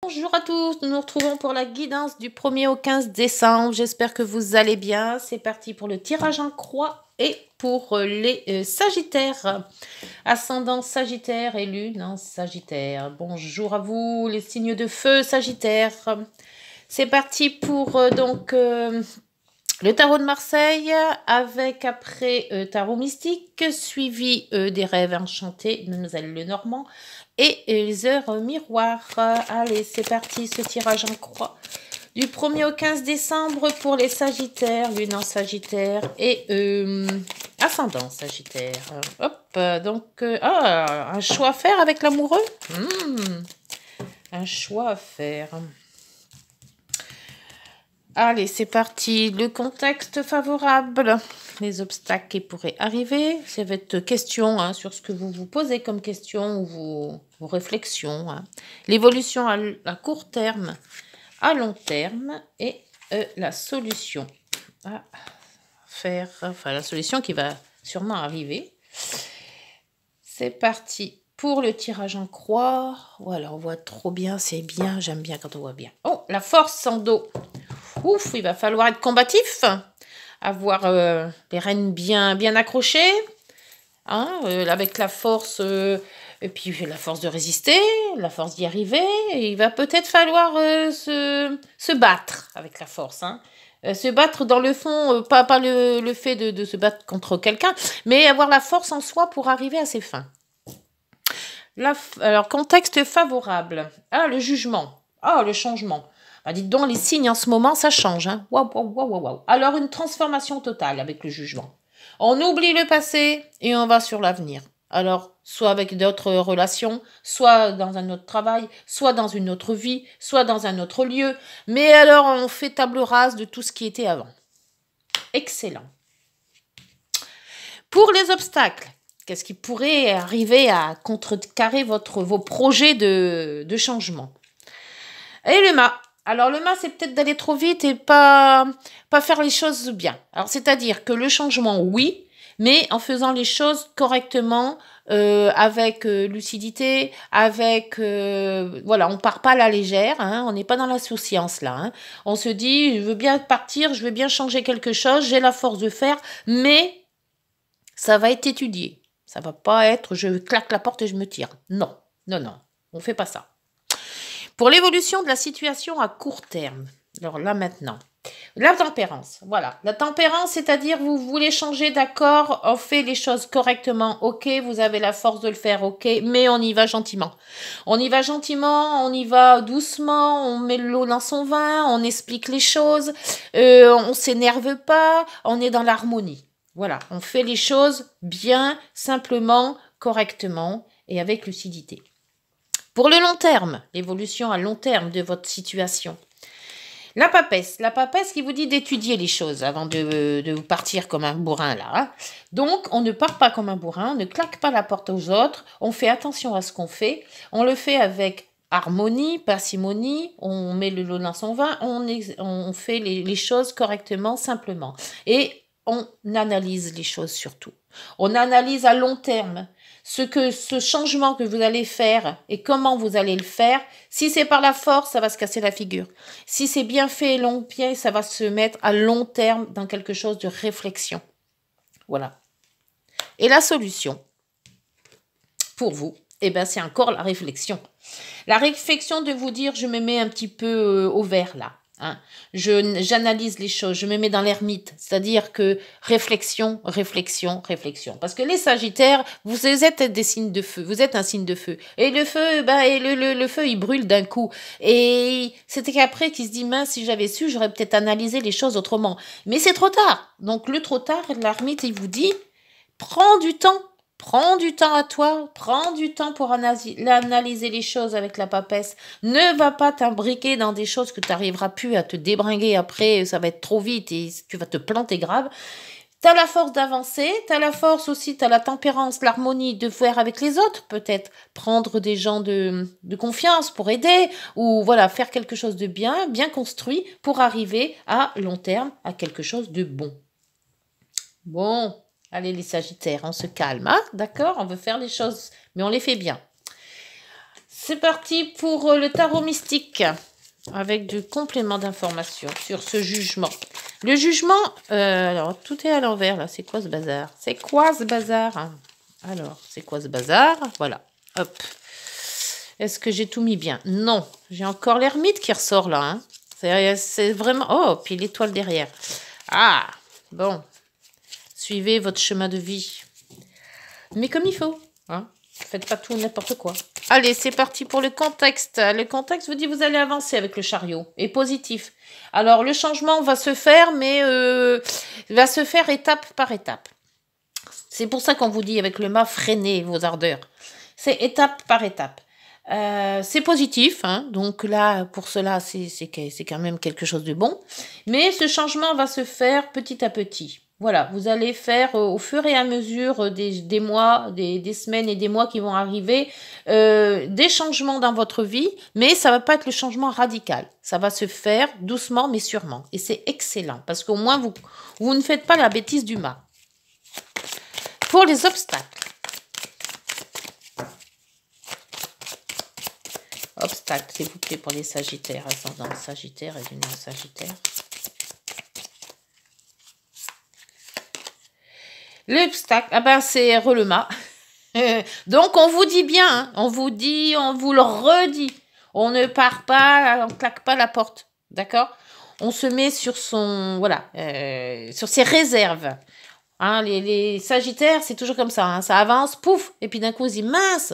Bonjour à tous, nous nous retrouvons pour la guidance du 1er au 15 décembre. J'espère que vous allez bien. C'est parti pour le tirage en croix et pour les Sagittaires. Ascendant Sagittaire et Lune en Sagittaire. Bonjour à vous les signes de feu Sagittaire. C'est parti pour le tarot de Marseille avec après tarot mystique suivi des rêves enchantés, Mademoiselle Lenormand et les heures miroirs. Allez, c'est parti, ce tirage en croix du 1er au 15 décembre pour les Sagittaires, Lune en Sagittaire et ascendant Sagittaire. Hop, un choix à faire avec l'amoureux. Un choix à faire. Allez, c'est parti. Le contexte favorable, les obstacles qui pourraient arriver. C'est votre question sur ce que vous vous posez comme question ou vos réflexions. L'évolution à court terme, à long terme et la solution à faire. Enfin, la solution qui va sûrement arriver. C'est parti pour le tirage en croix. Voilà, on voit trop bien, c'est bien. J'aime bien quand on voit bien. Oh, la force en dos. Ouf, il va falloir être combatif, avoir les rênes bien accrochées, avec la force, et puis la force de résister, la force d'y arriver. Et il va peut-être falloir se battre avec la force. Se battre dans le fond, pas le fait de se battre contre quelqu'un, mais avoir la force en soi pour arriver à ses fins. Alors, contexte favorable. Le jugement. Le changement. Dites donc, les signes en ce moment, ça change. Waouh. Alors, une transformation totale avec le jugement. On oublie le passé et on va sur l'avenir. Alors, soit avec d'autres relations, soit dans un autre travail, soit dans une autre vie, soit dans un autre lieu. Mais alors, on fait table rase de tout ce qui était avant. Excellent. Pour les obstacles, qu'est-ce qui pourrait arriver à contrecarrer vos projets de changement? Et le mât. Alors, le mât, c'est peut-être d'aller trop vite et pas faire les choses bien. Alors, c'est-à-dire que le changement, oui, mais en faisant les choses correctement, avec lucidité, on part pas à la légère, on n'est pas dans l'insouciance là. On se dit, je veux bien partir, je veux bien changer quelque chose, j'ai la force de faire, mais ça va être étudié. Ça va pas être, je claque la porte et je me tire. Non, on fait pas ça. Pour l'évolution de la situation à court terme, alors là maintenant, la tempérance, voilà. La tempérance, c'est-à-dire vous voulez changer, d'accord, on fait les choses correctement, ok, vous avez la force de le faire, ok, mais on y va gentiment. On y va doucement, on met l'eau dans son vin, on explique les choses, on s'énerve pas, on est dans l'harmonie. Voilà, on fait les choses bien, simplement, correctement et avec lucidité. Pour le long terme, l'évolution à long terme de votre situation. La papesse qui vous dit d'étudier les choses avant de partir comme un bourrin là. Donc, on ne part pas comme un bourrin, on ne claque pas la porte aux autres, on fait attention à ce qu'on fait, on le fait avec harmonie, parcimonie, on met le lot dans son vin, on fait les choses correctement, simplement. Et on analyse les choses surtout. On analyse à long terme ce changement que vous allez faire et comment vous allez le faire. Si c'est par la force, ça va se casser la figure. Si c'est bien fait et long pied, ça va se mettre à long terme dans quelque chose de réflexion. Voilà. Et la solution, pour vous, c'est encore la réflexion. La réflexion de vous dire, je me mets un petit peu au vert là. J'analyse les choses, je me mets dans l'ermite, c'est-à-dire que réflexion. Parce que les Sagittaires, vous êtes des signes de feu, vous êtes un signe de feu. Et le feu, le feu, il brûle d'un coup. Et c'était qu'après qu'il se dit, mince, si j'avais su, j'aurais peut-être analysé les choses autrement. Mais c'est trop tard. Donc le trop tard, l'ermite, il vous dit, prends du temps. Prends du temps à toi, prends du temps pour analyser les choses avec la papesse. Ne va pas t'imbriquer dans des choses que tu n'arriveras plus à te débringuer après, ça va être trop vite et tu vas te planter grave. Tu as la force d'avancer, tu as la force aussi, tu as la tempérance, l'harmonie de faire avec les autres, peut-être prendre des gens de confiance pour aider ou voilà, faire quelque chose de bien construit pour arriver à long terme à quelque chose de bon. Bon. Allez les Sagittaires, on se calme, d'accord? On veut faire les choses, mais on les fait bien. C'est parti pour le tarot mystique, avec du complément d'information sur ce jugement. Le jugement, alors tout est à l'envers là, c'est quoi ce bazar? C'est quoi ce bazar? Alors, c'est quoi ce bazar? Voilà, hop. Est-ce que j'ai tout mis bien? Non, j'ai encore l'ermite qui ressort là. Hein. C'est vraiment... Oh, puis l'étoile derrière. Ah, bon. Suivez votre chemin de vie. Mais comme il faut. Hein. Faites pas tout n'importe quoi. Allez, c'est parti pour le contexte. Le contexte vous dit vous allez avancer avec le chariot. Et positif. Alors, le changement va se faire, mais va se faire étape par étape. C'est pour ça qu'on vous dit avec le mât, freinez vos ardeurs. C'est étape par étape. C'est positif, hein, donc là, pour cela, c'est quand même quelque chose de bon. Mais ce changement va se faire petit à petit. Voilà, vous allez faire au fur et à mesure des mois, des semaines et des mois qui vont arriver, des changements dans votre vie, mais ça va pas être le changement radical. Ça va se faire doucement mais sûrement. Et c'est excellent, parce qu'au moins, vous ne faites pas la bêtise du mât. Pour les obstacles. Obstacles, s'il vous plaît, pour les sagittaires. Ascendant sagittaire et lunaire sagittaire. L'obstacle, ah ben c'est le mât. Donc on vous dit bien, hein, on vous le redit. On ne part pas, on ne claque pas la porte. D'accord? On se met sur son, voilà, sur ses réserves. Hein, les sagittaires, c'est toujours comme ça. Hein, ça avance, pouf, et puis d'un coup, on se dit mince.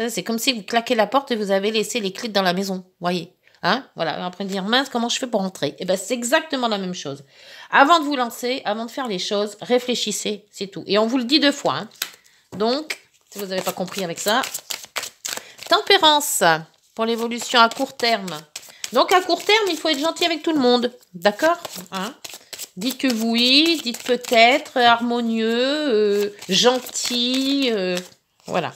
C'est comme si vous claquez la porte et vous avez laissé les clés dans la maison. Voyez, hein, voilà. Après dire mince, comment je fais pour rentrer? Et ben c'est exactement la même chose. Avant de vous lancer, avant de faire les choses, réfléchissez, c'est tout. Et on vous le dit 2 fois. Hein. Donc, si vous n'avez pas compris avec ça, tempérance pour l'évolution à court terme. Donc à court terme, il faut être gentil avec tout le monde, d'accord? Hein? Dites que oui, dites peut-être, harmonieux, gentil, voilà.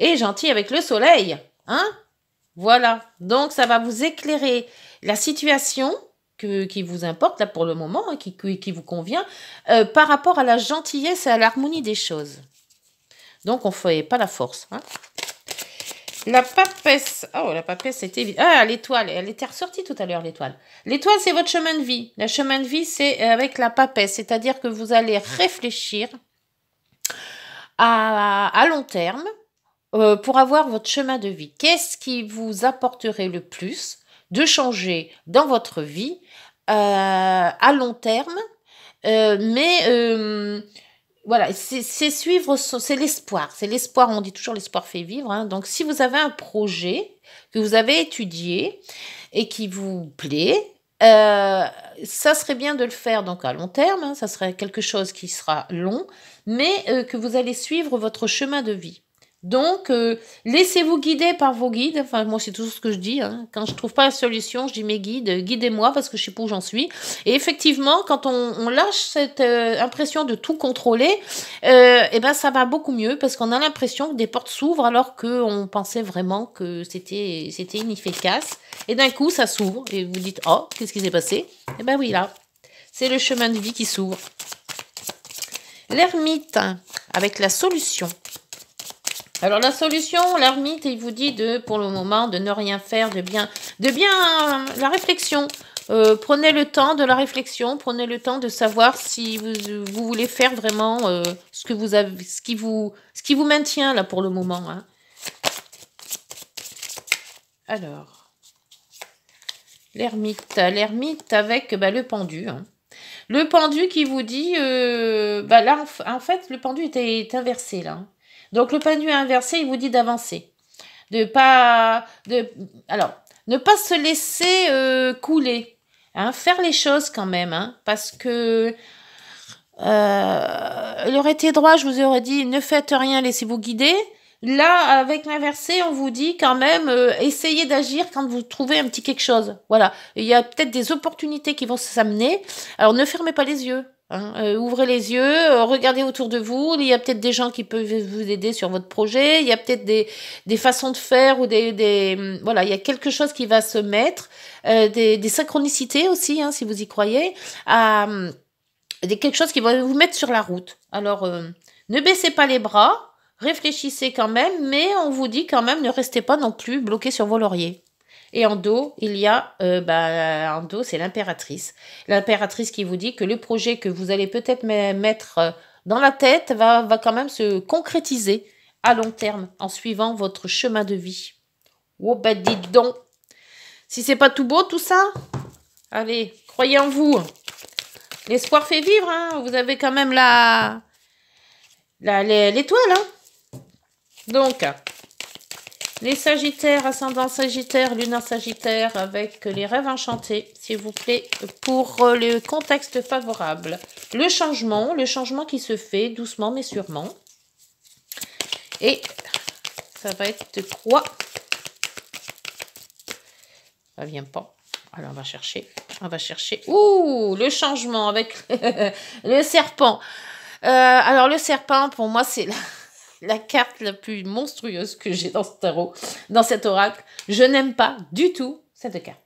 Et gentil avec le soleil, hein? Voilà. Donc, ça va vous éclairer la situation qui vous importe, là, pour le moment, hein, qui vous convient, par rapport à la gentillesse et à l'harmonie des choses. Donc, on ne fait pas la force, hein? La papesse. Oh, la papesse, c'était évident. Ah, l'étoile. Elle était ressortie tout à l'heure, l'étoile. L'étoile, c'est votre chemin de vie. Le chemin de vie, c'est avec la papesse. C'est-à-dire que vous allez réfléchir à long terme pour avoir votre chemin de vie. Qu'est-ce qui vous apporterait le plus de changer dans votre vie à long terme voilà, c'est suivre, c'est l'espoir. C'est l'espoir, on dit toujours l'espoir fait vivre. Hein. Donc, si vous avez un projet que vous avez étudié et qui vous plaît, ça serait bien de le faire donc à long terme. Hein. Ça serait quelque chose qui sera long, mais que vous allez suivre votre chemin de vie. Donc, laissez-vous guider par vos guides. Enfin, moi, c'est tout ce que je dis. Hein. Quand je trouve pas la solution, je dis mes guides, guidez-moi parce que je sais pas où j'en suis. Et effectivement, quand on lâche cette impression de tout contrôler, et ben ça va beaucoup mieux parce qu'on a l'impression que des portes s'ouvrent alors qu'on pensait vraiment que c'était inefficace. Et d'un coup, ça s'ouvre et vous dites oh, qu'est-ce qui s'est passé? Et ben oui, là, c'est le chemin de vie qui s'ouvre. L'ermite avec la solution. Alors la solution, l'ermite, il vous dit pour le moment, de ne rien faire, de bien la réflexion. Prenez le temps de la réflexion, prenez le temps de savoir si vous voulez faire vraiment ce que vous avez, ce qui vous maintient là pour le moment. Hein. Alors, l'ermite avec le pendu. Hein. Le pendu qui vous dit, là en fait, le pendu est inversé là. Hein. Donc, le pendu inversé, il vous dit d'avancer. Ne pas se laisser couler. Hein, faire les choses quand même. Hein, parce que il aurait été droit, je vous aurais dit, ne faites rien, laissez-vous guider. Là, avec l'inversé, on vous dit quand même, essayez d'agir quand vous trouvez un petit quelque chose. Voilà. Il y a peut-être des opportunités qui vont s'amener. Alors, ne fermez pas les yeux. Hein, ouvrez les yeux, regardez autour de vous, il y a peut-être des gens qui peuvent vous aider sur votre projet, il y a peut-être des façons de faire ou voilà, il y a quelque chose qui va se mettre, des synchronicités aussi, hein, si vous y croyez, quelque chose qui va vous mettre sur la route. Alors, ne baissez pas les bras, réfléchissez quand même, mais on vous dit quand même, ne restez pas non plus bloqué sur vos lauriers. Et en dos, il y a, en dos, c'est l'impératrice. L'impératrice qui vous dit que le projet que vous allez peut-être mettre dans la tête va quand même se concrétiser à long terme en suivant votre chemin de vie. Oh, bah dites donc. Si c'est pas tout beau tout ça, allez, croyez en vous. L'espoir fait vivre, hein. Vous avez quand même l'étoile, hein. Donc, les Sagittaires, ascendant Sagittaire, lunaire Sagittaire, avec les rêves enchantés, s'il vous plaît, pour le contexte favorable. Le changement qui se fait doucement mais sûrement. Et ça va être quoi? Ça vient pas. Alors, on va chercher. Ouh, le changement avec le serpent. Alors, le serpent, pour moi, c'est la carte la plus monstrueuse que j'ai dans ce tarot, dans cet oracle. Je n'aime pas du tout cette carte.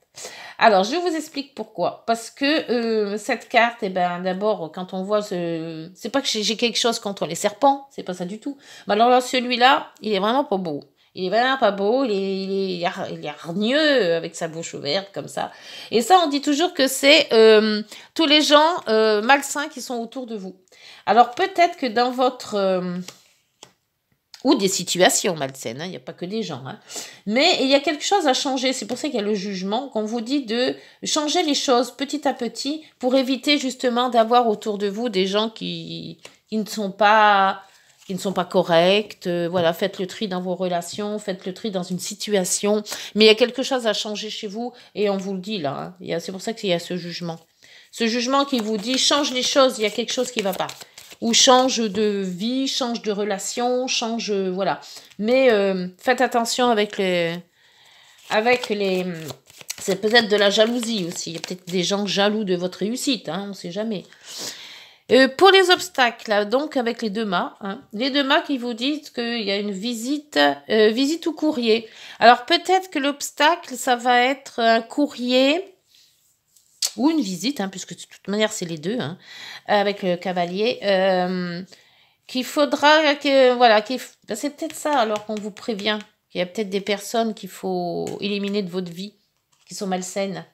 Alors, je vous explique pourquoi. Parce que cette carte, eh ben, d'abord, quand on voit c'est pas que j'ai quelque chose contre les serpents, c'est pas ça du tout. Mais alors là, celui-là, il est vraiment pas beau. Il est vraiment pas beau, il est hargneux avec sa bouche ouverte comme ça. Et ça, on dit toujours que c'est tous les gens malsains qui sont autour de vous. Alors peut-être que dans votre... ou des situations malsaines, hein, il n'y a pas que des gens. Hein. Mais il y a quelque chose à changer, c'est pour ça qu'il y a le jugement, qu'on vous dit de changer les choses petit à petit pour éviter justement d'avoir autour de vous des gens qui ne sont pas corrects. Voilà, faites le tri dans vos relations, faites le tri dans une situation. Mais il y a quelque chose à changer chez vous et on vous le dit là. Hein. C'est pour ça qu'il y a ce jugement. Ce jugement qui vous dit change les choses, il y a quelque chose qui ne va pas. Ou change de vie, change de relation, change... voilà. Mais faites attention avec les... C'est peut-être de la jalousie aussi. Il y a peut-être des gens jaloux de votre réussite, hein, on ne sait jamais. Pour les obstacles, là, donc avec les deux mâts, hein, les deux mâts qui vous disent qu'il y a une visite ou courrier. Alors peut-être que l'obstacle, ça va être un courrier ou une visite, hein, puisque de toute manière c'est les deux, hein, avec le cavalier, qu'il faudra que, voilà, c'est peut-être ça alors qu'on vous prévient, qu'il y a peut-être des personnes qu'il faut éliminer de votre vie, qui sont malsaines.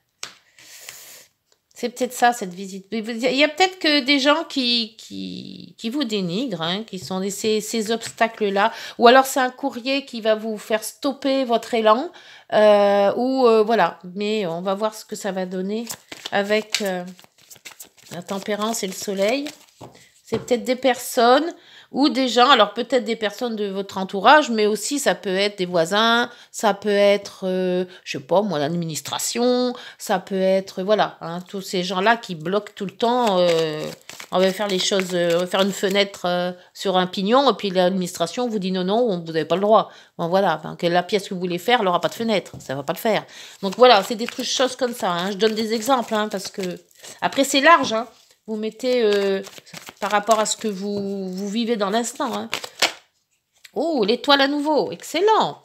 C'est peut-être ça, cette visite. Il y a peut-être que des gens qui vous dénigrent, hein, qui sont ces obstacles-là. Ou alors, c'est un courrier qui va vous faire stopper votre élan. Voilà. Mais on va voir ce que ça va donner avec la tempérance et le soleil. C'est peut-être des personnes ou des gens, alors peut-être des personnes de votre entourage, mais aussi ça peut être des voisins, ça peut être, je sais pas moi, l'administration, ça peut être, voilà, hein, tous ces gens-là qui bloquent tout le temps, on va faire les choses, on va faire une fenêtre sur un pignon, et puis l'administration vous dit non, vous n'avez pas le droit. Bon, voilà, que la pièce que vous voulez faire, elle n'aura pas de fenêtre, ça va pas le faire. Donc voilà, c'est des trucs, choses comme ça, hein. Je donne des exemples, hein, parce que, après c'est large, hein. Vous mettez par rapport à ce que vous vivez dans l'instant. Hein. Oh, l'étoile à nouveau. Excellent.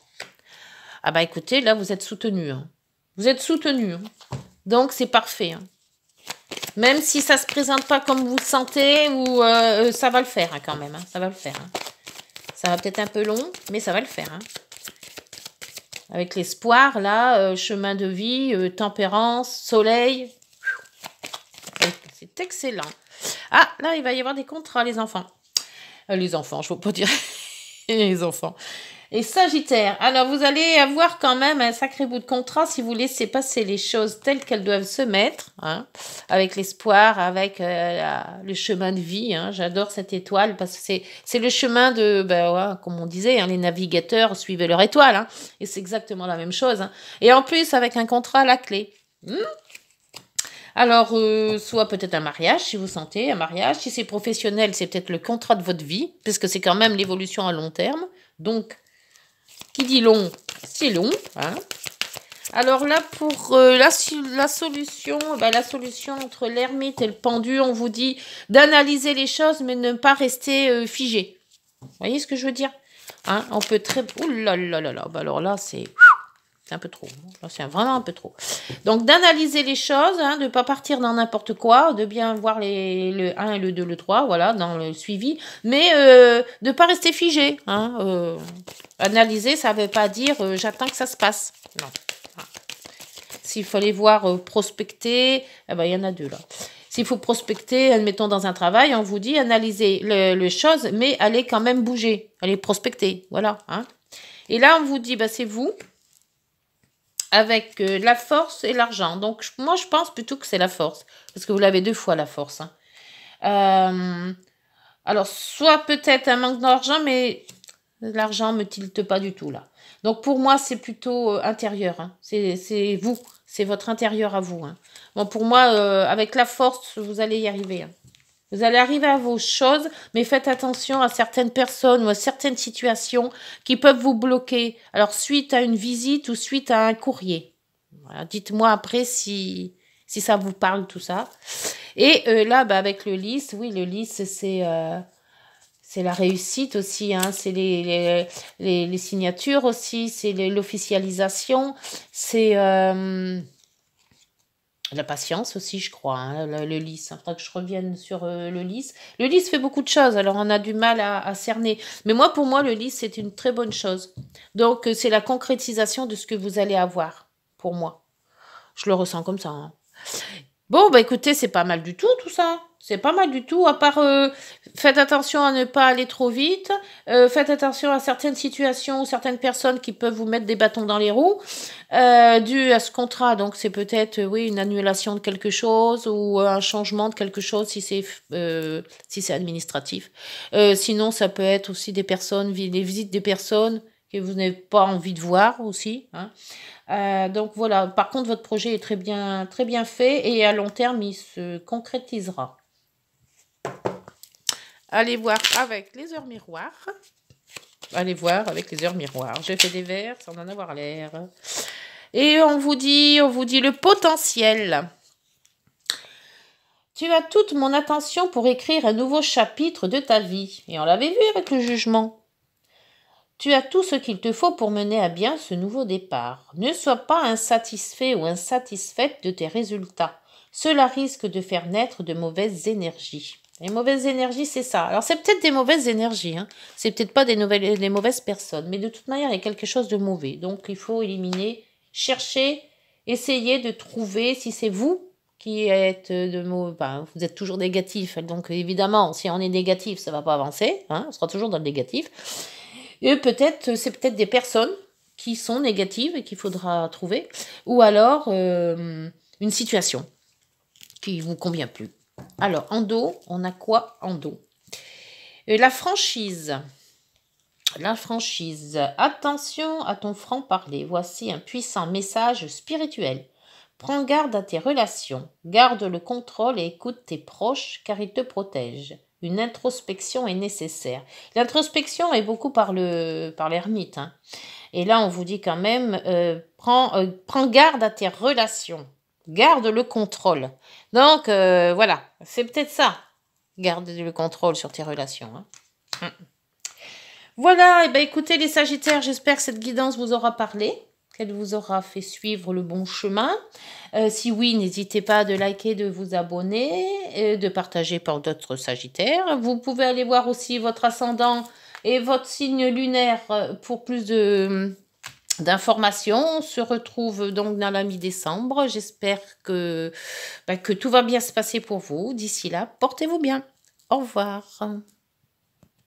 Ah bah écoutez, là, vous êtes soutenu. Hein. Vous êtes soutenu. Hein. Donc, c'est parfait. Hein. Même si ça ne se présente pas comme vous le sentez, ou ça va le faire hein, quand même. Hein. Ça va le faire. Hein. Ça va peut-être un peu long, mais ça va le faire. Hein. Avec l'espoir, là, chemin de vie, tempérance, soleil... C'est excellent. Ah, là, il va y avoir des contrats, les enfants. Les enfants, je ne veux pas dire les enfants. Et Sagittaire. Alors, vous allez avoir quand même un sacré bout de contrat si vous laissez passer les choses telles qu'elles doivent se mettre, hein, avec l'espoir, avec le chemin de vie. Hein. J'adore cette étoile parce que c'est le chemin de, ouais, comme on disait, hein, les navigateurs suivaient leur étoile. Hein, et c'est exactement la même chose. Hein. Et en plus, avec un contrat à la clé. Alors, soit peut-être un mariage, si vous sentez, un mariage. Si c'est professionnel, c'est peut-être le contrat de votre vie, puisque c'est quand même l'évolution à long terme. Donc, qui dit long, c'est long. Hein. Alors là, pour la solution, la solution entre l'ermite et le pendu, on vous dit d'analyser les choses, mais ne pas rester figé. Vous voyez ce que je veux dire hein. On peut très... Ouh là là là là, alors là, c'est... C'est un peu trop. Là, c'est vraiment un peu trop. Donc, d'analyser les choses, hein, de ne pas partir dans n'importe quoi, de bien voir le 1 et le 2, le 3, voilà, dans le suivi, mais de ne pas rester figé. Hein, analyser, ça ne veut pas dire j'attends que ça se passe. Non. S'il fallait voir prospecter, eh ben, il y en a deux là. S'il faut prospecter, admettons dans un travail, on vous dit analyser les choses, mais allez quand même bouger, allez prospecter, voilà. Hein. Et là, on vous dit, bah, c'est vous, avec la force et l'argent. Donc, moi, je pense plutôt que c'est la force, parce que vous l'avez 2 fois, la force. Hein. Alors, soit peut-être un manque d'argent, mais l'argent ne me tilte pas du tout, là. Donc, pour moi, c'est plutôt intérieur. Hein. C'est vous, c'est votre intérieur à vous. Hein. Bon, pour moi, avec la force, vous allez y arriver. Hein. Vous allez arriver à vos choses, mais faites attention à certaines personnes ou à certaines situations qui peuvent vous bloquer. Alors, suite à une visite ou suite à un courrier. Voilà, dites-moi après si ça vous parle, tout ça. Et là, bah, avec le lys, oui, le lys, c'est la réussite aussi. Hein, c'est les signatures aussi, c'est l'officialisation, c'est... la patience aussi, je crois, hein, le lys. Il faudra que je revienne sur le lys. Le lys fait beaucoup de choses, alors on a du mal à cerner. Mais moi, pour moi, le lys, c'est une très bonne chose. Donc, c'est la concrétisation de ce que vous allez avoir, pour moi. Je le ressens comme ça. Hein. Bon, bah écoutez, c'est pas mal du tout ça. C'est pas mal du tout, à part faites attention à ne pas aller trop vite, faites attention à certaines situations, certaines personnes qui peuvent vous mettre des bâtons dans les roues, dû à ce contrat. Donc c'est peut-être, oui, une annulation de quelque chose ou un changement de quelque chose si c'est administratif. Sinon, ça peut être aussi des visites des personnes que vous n'avez pas envie de voir aussi, hein. Donc voilà, par contre votre projet est très bien fait et à long terme il se concrétisera. Allez voir avec les heures miroirs. Allez voir avec les heures miroirs. Je fais des vers sans en avoir l'air. Et on vous dit le potentiel. Tu as toute mon attention pour écrire un nouveau chapitre de ta vie. Et on l'avait vu avec le jugement. Tu as tout ce qu'il te faut pour mener à bien ce nouveau départ. Ne sois pas insatisfait ou insatisfaite de tes résultats. Cela risque de faire naître de mauvaises énergies. Les mauvaises énergies, c'est ça. Alors, c'est peut-être des mauvaises énergies. Hein. C'est peut-être pas des mauvaises personnes. Mais de toute manière, il y a quelque chose de mauvais. Donc, il faut éliminer, chercher, essayer de trouver si c'est vous qui êtes vous êtes toujours négatif. Donc, évidemment, si on est négatif, ça ne va pas avancer. Hein. On sera toujours dans le négatif. Et c'est peut-être des personnes qui sont négatives et qu'il faudra trouver. Ou alors, une situation qui ne vous convient plus. Alors, en dos, on a quoi en dos? La franchise. La franchise. Attention à ton franc-parler. Voici un puissant message spirituel. Prends garde à tes relations. Garde le contrôle et écoute tes proches car ils te protègent. Une introspection est nécessaire. L'introspection est beaucoup par l'ermite. Hein. Et là, on vous dit quand même, prends garde à tes relations. Garde le contrôle. Donc, voilà, c'est peut-être ça. Garde le contrôle sur tes relations. Hein. Voilà, et ben écoutez les Sagittaires, j'espère que cette guidance vous aura parlé, qu'elle vous aura fait suivre le bon chemin. Si oui, n'hésitez pas de liker, de vous abonner, de partager pour d'autres Sagittaires. Vous pouvez aller voir aussi votre ascendant et votre signe lunaire pour plus d'informations. On se retrouve donc dans la mi-décembre. J'espère que tout va bien se passer pour vous. D'ici là, portez-vous bien. Au revoir.